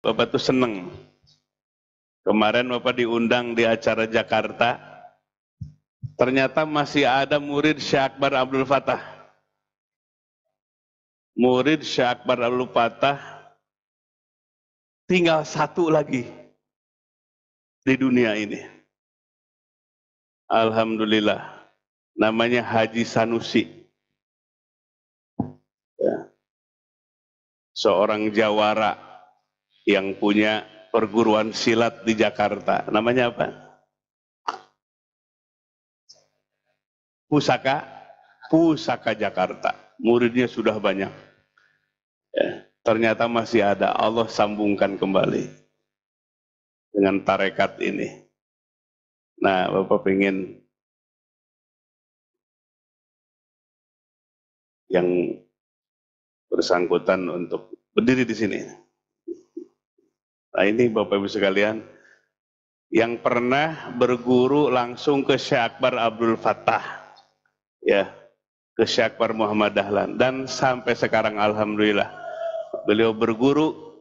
Bapak tuh seneng. Kemarin Bapak diundang di acara Jakarta, ternyata masih ada murid Syekh Akbar Abdul Fattah. Murid Syekh Akbar Abdul Fattah tinggal satu lagi di dunia ini. Alhamdulillah, namanya Haji Sanusi. Ya. Seorang jawara yang punya perguruan silat di Jakarta. Namanya apa? Pusaka Jakarta. Muridnya sudah banyak. Ya, ternyata masih ada. Allah sambungkan kembali dengan tarekat ini. Nah, Bapak pengen yang bersangkutan untuk berdiri di sini. Nah, ini Bapak Ibu sekalian yang pernah berguru langsung ke Syekh Akbar Abdul Fattah, ya, ke Syekh Akbar Muhammad Dahlan, dan sampai sekarang alhamdulillah beliau berguru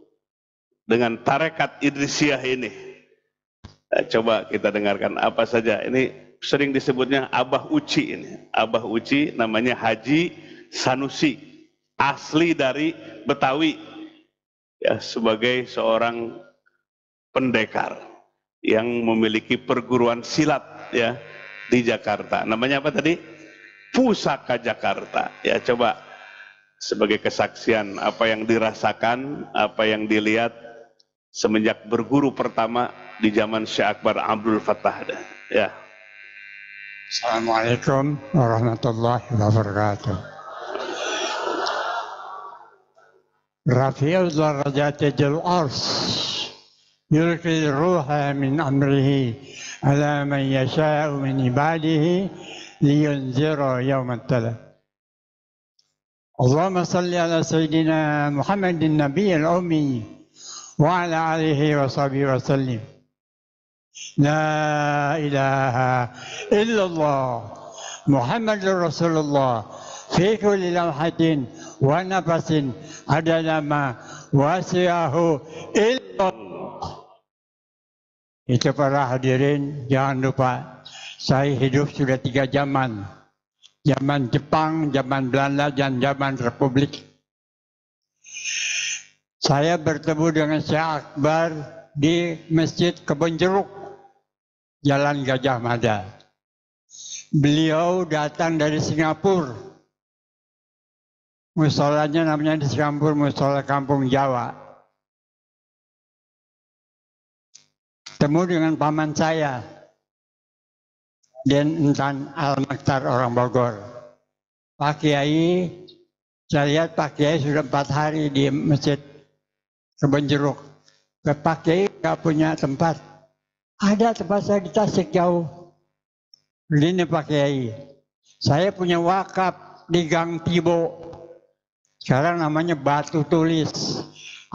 dengan tarekat Idrisiyah ini. Nah, coba kita dengarkan apa saja. Ini sering disebutnya Abah Uci ini. Abah Uci namanya Haji Sanusi, asli dari Betawi, ya, sebagai seorang pendekar yang memiliki perguruan silat, ya, di Jakarta. Namanya apa tadi? Pusaka Jakarta. Ya, coba sebagai kesaksian apa yang dirasakan, apa yang dilihat semenjak berguru pertama di zaman Syekh Akbar Abdul Fattah. Ya. Assalamualaikum warahmatullahi wabarakatuh. Rafi'u darajati jil ars yulqi ruha min amrihi ala man yasha'u min ibadihi liyunzira yawmat talab. Allahumma salli ala sayyidina Muhammadin nabiyil ummi wa ala alihi wa sahbihi wa sallim. La ilaha illallah Muhammadur Rasulullah fi kulli lamhatin wa nafasin adada ma wasi'ahu illallah. Itu para hadirin, jangan lupa saya hidup sudah 3 zaman. Zaman Jepang, zaman Belanda, dan zaman Republik. Saya bertemu dengan Syekh Akbar di Masjid Kebon Jeruk, Jalan Gajah Mada. Beliau datang dari Singapura. Musholanya namanya di Singapura Mushola Kampung Jawa. Temu dengan paman saya, Den Entan Al-Makhtar orang Bogor. Pak Kiai, saya lihat Pak Kiai sudah 4 hari di Masjid Kebon Jeruk. Pak Kiai nggak punya tempat. Ada tempat saya di Tasik jauh. Ini Pak Kiai. Saya punya wakaf di Gang Tibo. Sekarang namanya Batu Tulis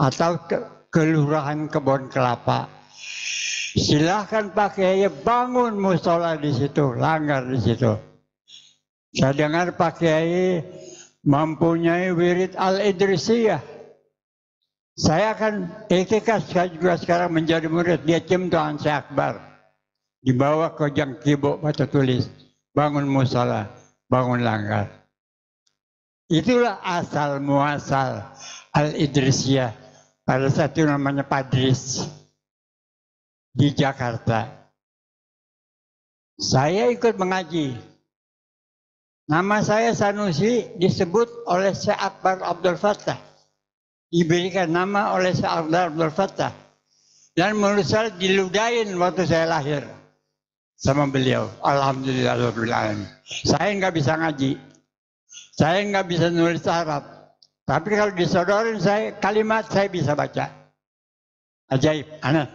atau Kelurahan Kebon Kelapa. Silahkan Pak Kiai bangun musola di situ, langgar di situ. Saya dengar Pak Kiai mempunyai wirid Al-Idrisiyah. Saya akan ikhtikas juga sekarang menjadi murid. Dia cimtaan Syekh Akbar. Dibawa ke Gang Tibo, Batu Tulis. Bangun musola, bangun langgar. Itulah asal muasal Al-Idrisiyah. Pada saat itu namanya Padris. Di Jakarta. Saya ikut mengaji. Nama saya Sanusi disebut oleh Syekh Akbar Abdul Fattah. Diberikan nama oleh Syekh Akbar Abdul Fattah. Dan menurut saya diludahin waktu saya lahir sama beliau. Alhamdulillahirrahmanirrahim. Saya nggak bisa ngaji. Saya nggak bisa nulis Arab. Tapi kalau disodorin saya kalimat saya bisa baca. Ajaib, aneh.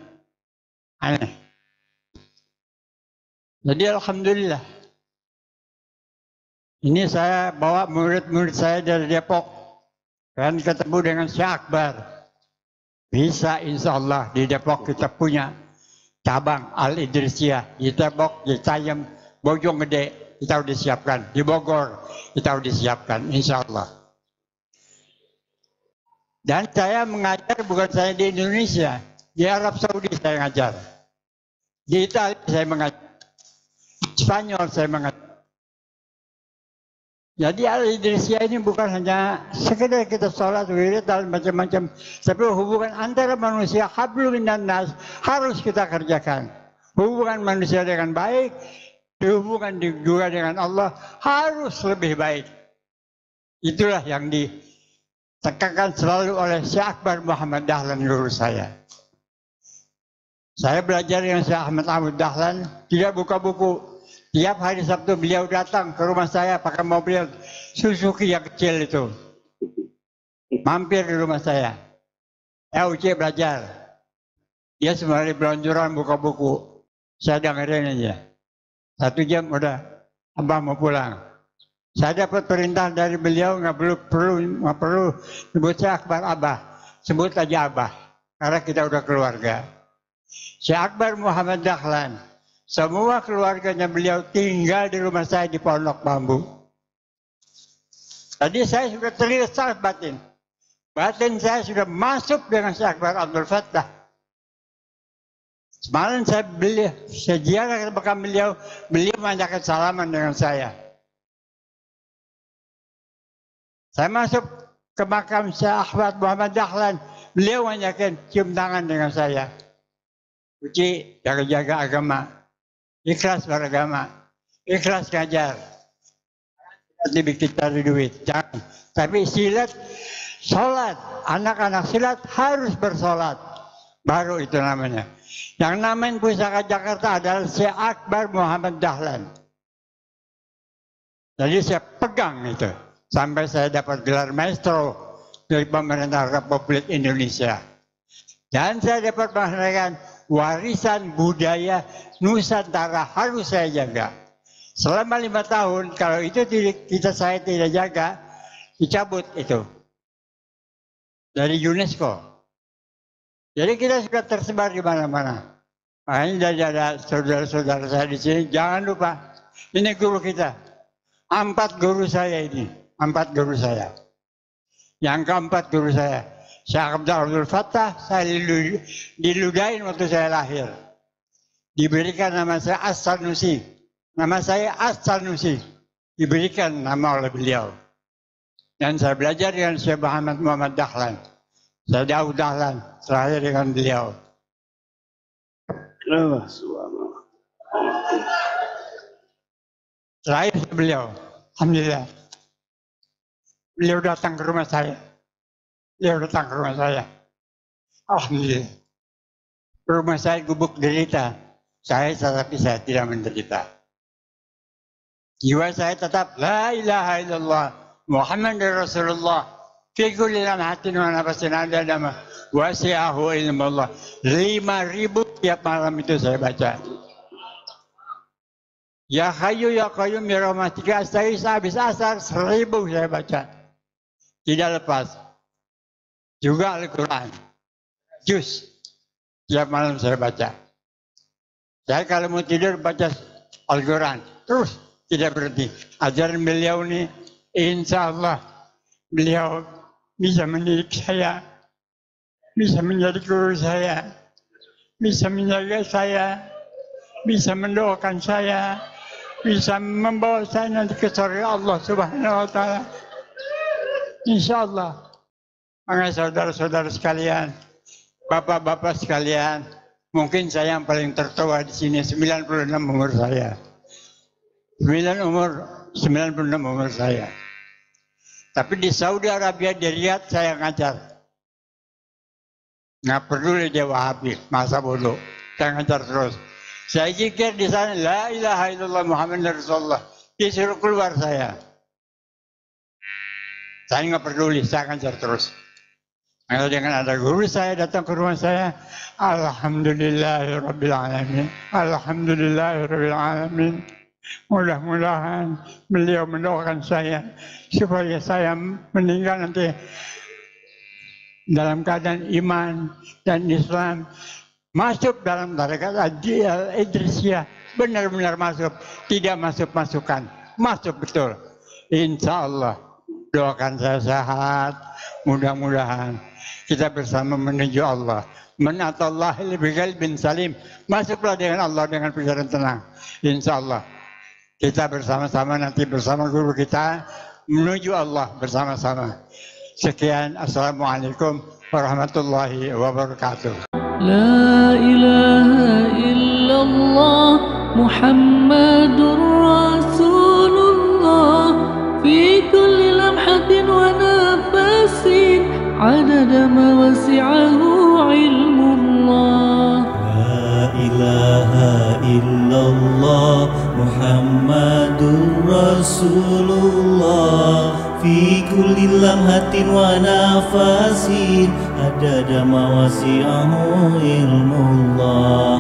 Jadi alhamdulillah. Ini saya bawa murid-murid saya dari Depok. Dan ketemu dengan Syekh Akbar. Bisa insya Allah di Depok kita punya cabang Al-Idrisiyah. Di Depok, di Cayem, Bojonggede kita sudah siapkan. Di Bogor kita sudah siapkan insya Allah. Dan saya mengajar bukan saya di Indonesia, di Arab Saudi saya ngajar, di Italia saya mengajar, Spanyol saya mengajar. Jadi Al-Idrisiyah ini bukan hanya sekedar kita sholat, wirid, dan macam-macam, tapi hubungan antara manusia, hablum minan nas, harus kita kerjakan. Hubungan manusia dengan baik, hubungan juga dengan Allah harus lebih baik. Itulah yang ditekankan selalu oleh Syekh Akbar Muhammad Dahlan, guru saya. Saya belajar dengan Syekh Ahmad Ahmad Dahlan, tidak buka buku. Tiap hari Sabtu beliau datang ke rumah saya pakai mobil Suzuki yang kecil itu. Mampir di rumah saya. UC belajar. Dia sembari belonjoran buka buku. Saya dengerin aja. 1 jam udah, Abah mau pulang. Saya dapat perintah dari beliau nggak perlu sebut saya Akbar Abah, sebut aja Abah, karena kita udah keluarga. Syekh Akbar Muhammad Dahlan, semua keluarganya beliau tinggal di rumah saya di Pondok Bambu. Tadi saya sudah terlihat sangat batin. Batin saya sudah masuk dengan Syekh Akbar Abdul Fattah. Semalam saya ziarah ke makam beliau menyampaikan salaman dengan saya. Saya masuk ke makam Syekh Ahmad Muhammad Dahlan, beliau menyampaikan cium tangan dengan saya. Uci, jaga-jaga agama, ikhlas beragama, ikhlas ngajar. Nanti bikin cari duit, jangan. Tapi silat, sholat, anak-anak silat harus bersolat. Baru itu namanya. Yang namanya Pusaka Jakarta adalah Syekh Akbar Muhammad Dahlan. Jadi saya pegang itu. Sampai saya dapat gelar maestro dari pemerintah Republik Indonesia. Dan saya dapat mengatakan warisan budaya Nusantara harus saya jaga. Selama 5 tahun, kalau itu saya tidak jaga, dicabut itu dari UNESCO. Jadi kita sudah tersebar di mana-mana. Makanya dari ada saudara-saudara saya di sini, jangan lupa, ini guru kita. 4 guru saya ini. 4 guru saya. Yang keempat guru saya, Syekh Abdul Fattah, saya diludahin waktu saya lahir. Diberikan nama saya As-Sanusi. Nama saya As-Sanusi. Diberikan nama oleh beliau. Dan saya belajar dengan Syekh Muhammad Dahlan. Saya Daud Dahlan, terakhir dengan beliau. Terakhir beliau, alhamdulillah. Beliau datang ke rumah saya. Alhamdulillah. Rumah saya gubuk derita. Tapi saya tidak menderita. Jiwa saya tetap la ilaha illallah Muhammad Rasulullah. Fi kulli lamhatin wa nafasin adadama wasi'ahu ilmullah. 5.000 tiap malam itu saya baca. Ya Hayyu ya Qayyum ya Rahmatika astaghis habis asar 1.000 saya baca. Tidak lepas. Juga Al-Quran. Juz. Tiap malam saya baca. Saya kalau mau tidur baca Al-Quran. Terus tidak berhenti. Ajaran beliau ini insya Allah beliau bisa mendidik saya. Bisa menjadi guru saya. Bisa menjaga saya. Bisa mendoakan saya. Bisa membawa saya nanti ke surga Allah Subhanahu wa Ta'ala. Insya Allah. Maka saudara-saudara sekalian, bapak-bapak sekalian, mungkin saya yang paling tertua di sini, 96 umur saya. 96 umur saya. Tapi di Saudi Arabia, di Riyadh saya ngajar. Nggak peduli dia Wahabi, masa bodoh. Saya ngajar terus. Saya zikir di sana, la ilaha illallah Muhammad Rasulullah. Disuruh keluar saya. Saya nggak peduli, saya ngajar terus. Kalau dengan ada guru saya datang ke rumah saya, Alhamdulillahirabbil alamin. Alhamdulillahirabbil alamin. Mudah-mudahan beliau mendoakan saya supaya saya meninggal nanti dalam keadaan iman dan Islam, masuk dalam tarekat Al-Idrisiyah, benar-benar masuk, tidak masuk-masukan, masuk betul. Insya Allah doakan saya sehat, mudah-mudahan. kita bersama menuju Allah. Man atallahi biqalbin salim, masuklah dengan Allah dengan pikiran tenang. Insya Allah kita bersama-sama nanti bersama guru kita menuju Allah bersama-sama. Sekian, assalamualaikum warahmatullahi wabarakatuh. La ilaha illallah Muhammadur Rasulullah fi kulli lamhatin wa nafasin adada ma wasi'ahu ilmullah. La ilaha illallah Muhammadur Rasulullah fi kulli lamhatin wa nafasin adada ma wasi'ahu ilmullah.